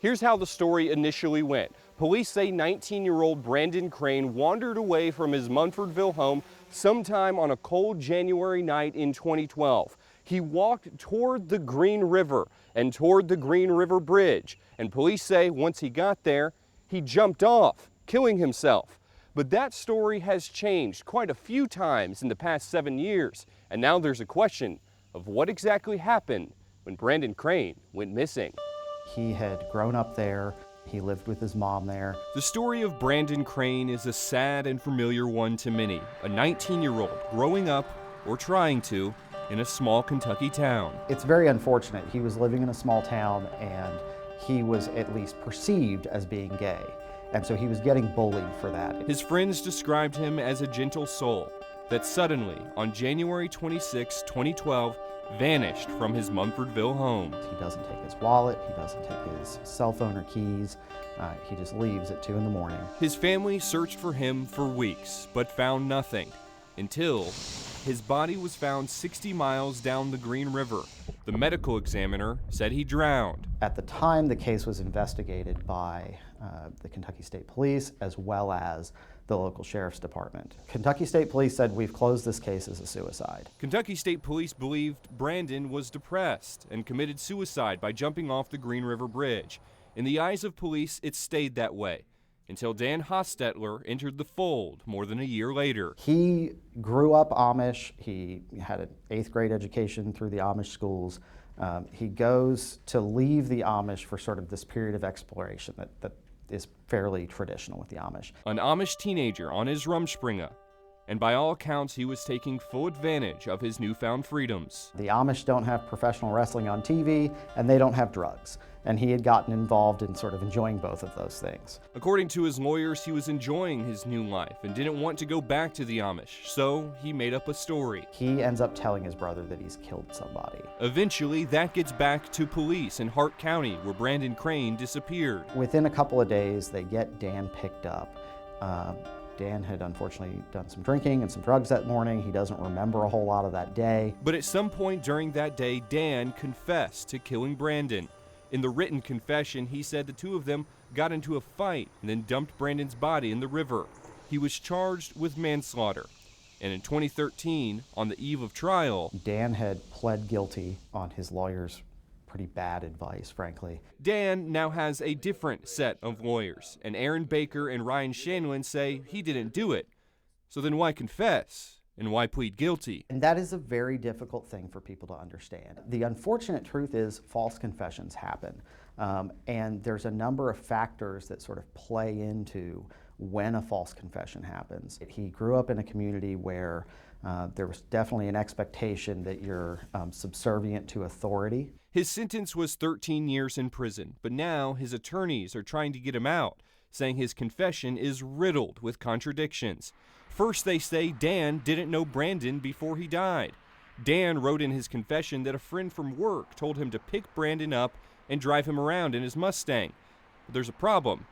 Here's how the story initially went. Police say 19-year-old Brandon Crane wandered away from his Munfordville home sometime on a cold January night in 2012. He walked toward the Green River and toward the Green River Bridge, and police say once he got there, he jumped off, killing himself. But that story has changed quite a few times in the past 7 years, and now there's a question of what exactly happened when Brandon Crane went missing. He had grown up there. He lived with his mom there. The story of Brandon Crane is a sad and familiar one to many. A 19-year-old growing up, or trying to, in a small Kentucky town. It's very unfortunate. He was living in a small town and he was at least perceived as being gay. And so he was getting bullied for that. His friends described him as a gentle soul that suddenly, on January 26, 2012, vanished from his Munfordville home. He doesn't take his wallet, he doesn't take his cell phone or keys, he just leaves at 2 in the morning. His family searched for him for weeks, but found nothing, until his body was found 60 miles down the Green River. The medical examiner said he drowned. At the time, the case was investigated by the Kentucky State Police as well as the local sheriff's department. Kentucky State Police said, we've closed this case as a suicide. Kentucky State Police believed Brandon was depressed and committed suicide by jumping off the Green River Bridge. In the eyes of police, it stayed that way until Dan Hostetler entered the fold more than a year later. He grew up Amish. He had an 8th grade education through the Amish schools. He goes to leave the Amish for sort of this period of exploration that is fairly traditional with the Amish. An Amish teenager on his Rumspringa, and by all accounts he was taking full advantage of his newfound freedoms. The Amish don't have professional wrestling on TV, and they don't have drugs. And he had gotten involved in sort of enjoying both of those things. According to his lawyers, he was enjoying his new life and didn't want to go back to the Amish, so he made up a story. He ends up telling his brother that he's killed somebody. Eventually, that gets back to police in Hart County, where Brandon Crane disappeared. Within a couple of days, they get Dan picked up. Dan had unfortunately done some drinking and some drugs that morning. He doesn't remember a whole lot of that day. But at some point during that day, Dan confessed to killing Brandon. In the written confession, he said the two of them got into a fight and then dumped Brandon's body in the river. He was charged with manslaughter. And in 2013, on the eve of trial, Dan had pled guilty on his lawyer's pretty bad advice, frankly. Dan now has a different set of lawyers, and Aaron Baker and Ryan Shanlin say he didn't do it. So then why confess? And why plead guilty? And that is a very difficult thing for people to understand. The unfortunate truth is false confessions happen. And there's a number of factors that sort of play into when a false confession happens. He grew up in a community where there was definitely an expectation that you're subservient to authority. His sentence was 13 years in prison, but now his attorneys are trying to get him out, saying his confession is riddled with contradictions. First, they say Dan didn't know Brandon before he died. Dan wrote in his confession that a friend from work told him to pick Brandon up and drive him around in his Mustang. But there's a problem.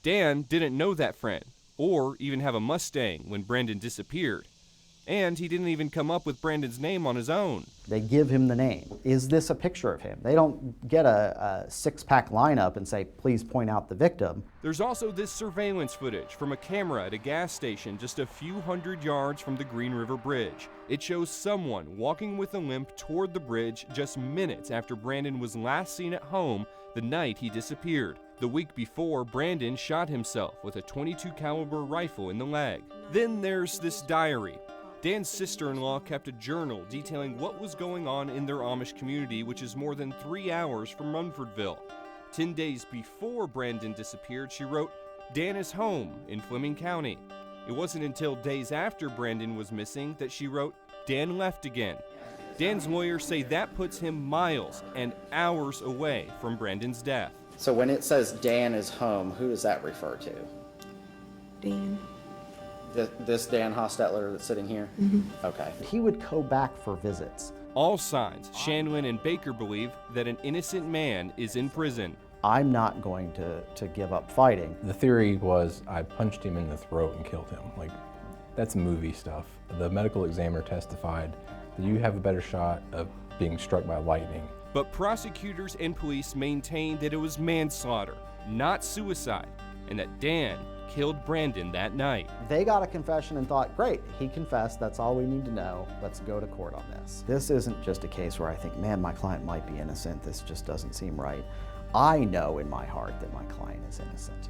Dan didn't know that friend, or even have a Mustang when Brandon disappeared. And he didn't even come up with Brandon's name on his own. They give him the name. Is this a picture of him? They don't get a six-pack lineup and say, please point out the victim. There's also this surveillance footage from a camera at a gas station just a few hundred yards from the Green River Bridge. It shows someone walking with a limp toward the bridge just minutes after Brandon was last seen at home the night he disappeared. The week before, Brandon shot himself with a .22 caliber rifle in the leg. Then there's this diary. Dan's sister-in-law kept a journal detailing what was going on in their Amish community, which is more than 3 hours from Munfordville. 10 days before Brandon disappeared, she wrote, "Dan is home in Fleming County." It wasn't until days after Brandon was missing that she wrote, "Dan left again." Dan's lawyers say that puts him miles and hours away from Brandon's death. So when it says Dan is home, who does that refer to? Dan. This Dan Hostetler that's sitting here? Mm-hmm. Okay. He would go back for visits. All signs, Shanlin and Baker believe that an innocent man is in prison. I'm not going to give up fighting. The theory was I punched him in the throat and killed him. Like, that's movie stuff. The medical examiner testified that you have a better shot of being struck by lightning But prosecutors and police maintained that it was manslaughter, not suicide, and that Dan killed Brandon that night. They got a confession and thought, great, he confessed, that's all we need to know, let's go to court on this. This isn't just a case where I think, man, my client might be innocent, this just doesn't seem right. I know in my heart that my client is innocent.